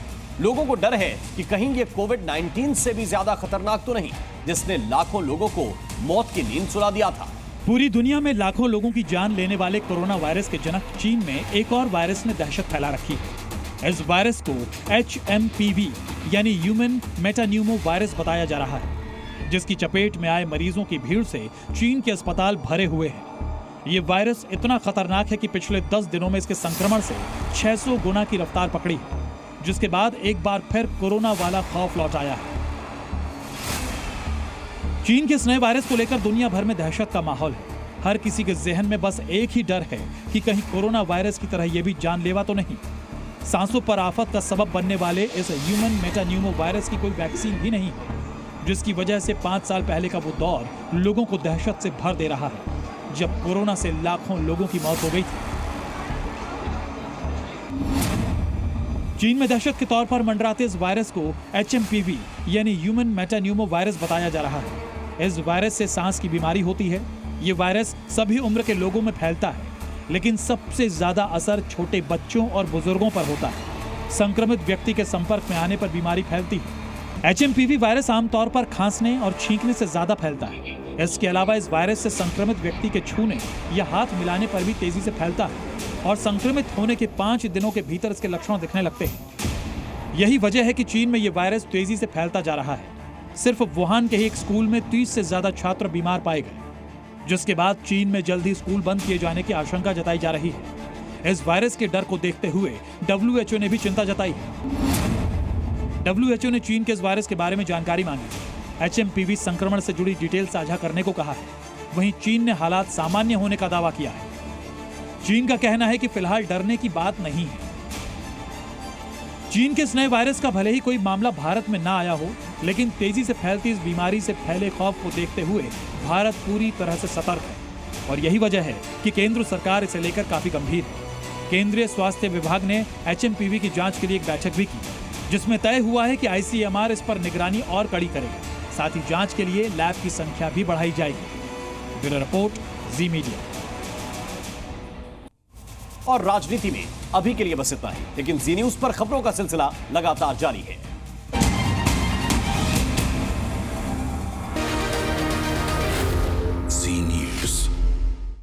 लोगों को डर है कि कहीं ये कोविड-19 से भी ज्यादा खतरनाक तो नहीं, जिसने लाखों लोगों को मौत की नींद सुला दिया था। पूरी दुनिया में लाखों लोगों की जान लेने वाले कोरोना वायरस के जनक चीन में एक और वायरस ने दहशत फैला रखी है। इस वायरस को HMPV यानी ह्यूमन मेटान्यूमो वायरस बताया जा रहा है, जिसकी चपेट में आए मरीजों की भीड़ से चीन के अस्पताल भरे हुए हैं। ये वायरस इतना खतरनाक है कि पिछले 10 दिनों में इसके संक्रमण से 600 गुना की रफ्तार पकड़ी, जिसके बाद एक बार फिर कोरोना वाला खौफ लौट आया है। चीन के इस नए वायरस को लेकर दुनिया भर में दहशत का माहौल है। हर किसी के जहन में बस एक ही डर है कि कहीं कोरोना वायरस की तरह यह भी जानलेवा तो नहीं। सांसों पर आफत का सबब बनने वाले इस ह्यूमन मेटान्यूमो वायरस की कोई वैक्सीन भी नहीं है, जिसकी वजह से 5 साल पहले का वो दौर लोगों को दहशत से भर दे रहा है, जब कोरोना से लाखों लोगों की मौत हो गई थी। चीन में दहशत के तौर पर मंडराते इस वायरस को HMPV यानी ह्यूमन मेटान्यूमो वायरस बताया जा रहा है। इस वायरस से सांस की बीमारी होती है। ये वायरस सभी उम्र के लोगों में फैलता है, लेकिन सबसे ज्यादा असर छोटे बच्चों और बुजुर्गों पर होता है। संक्रमित व्यक्ति के संपर्क में आने पर बीमारी फैलती है। HMPV वायरस आमतौर पर खांसने और छींकने से ज्यादा फैलता है। इसके अलावा इस वायरस से संक्रमित व्यक्ति के छूने या हाथ मिलाने पर भी तेजी से फैलता है और संक्रमित होने के 5 दिनों के भीतर इसके लक्षण दिखने लगते हैं। यही वजह है कि चीन में यह वायरस तेजी से फैलता जा रहा है। सिर्फ वुहान के ही एक स्कूल में 30 से ज्यादा छात्र बीमार पाए गए, जिसके बाद चीन में जल्दी स्कूल बंद किए जाने की आशंका जताई जा रही है। इस वायरस के डर को देखते हुए WHO ने भी चिंता जताई है। WHO ने चीन के इस वायरस के बारे में जानकारी मांगी। HMPV संक्रमण से जुड़ी डिटेल साझा करने को कहा है। वहीं चीन ने हालात सामान्य होने का दावा किया है। चीन का कहना है कि फिलहाल डरने की बात नहीं है। चीन के इस नए वायरस का भले ही कोई मामला भारत में ना आया हो, लेकिन तेजी से फैलती इस बीमारी से फैले खौफ को देखते हुए भारत पूरी तरह से सतर्क है और यही वजह है कि केंद्र सरकार इसे लेकर काफी गंभीर है। केंद्रीय स्वास्थ्य विभाग ने HMPV की जांच के लिए एक बैठक भी की, जिसमें तय हुआ है कि ICMR इस पर निगरानी और कड़ी करेगा। साथ ही जांच के लिए लैब की संख्या भी बढ़ाई जाएगी। ब्यूरो रिपोर्ट, जी मीडिया। और राजनीति में अभी के लिए बस इतना ही, लेकिन जी न्यूज पर खबरों का सिलसिला लगातार जारी है।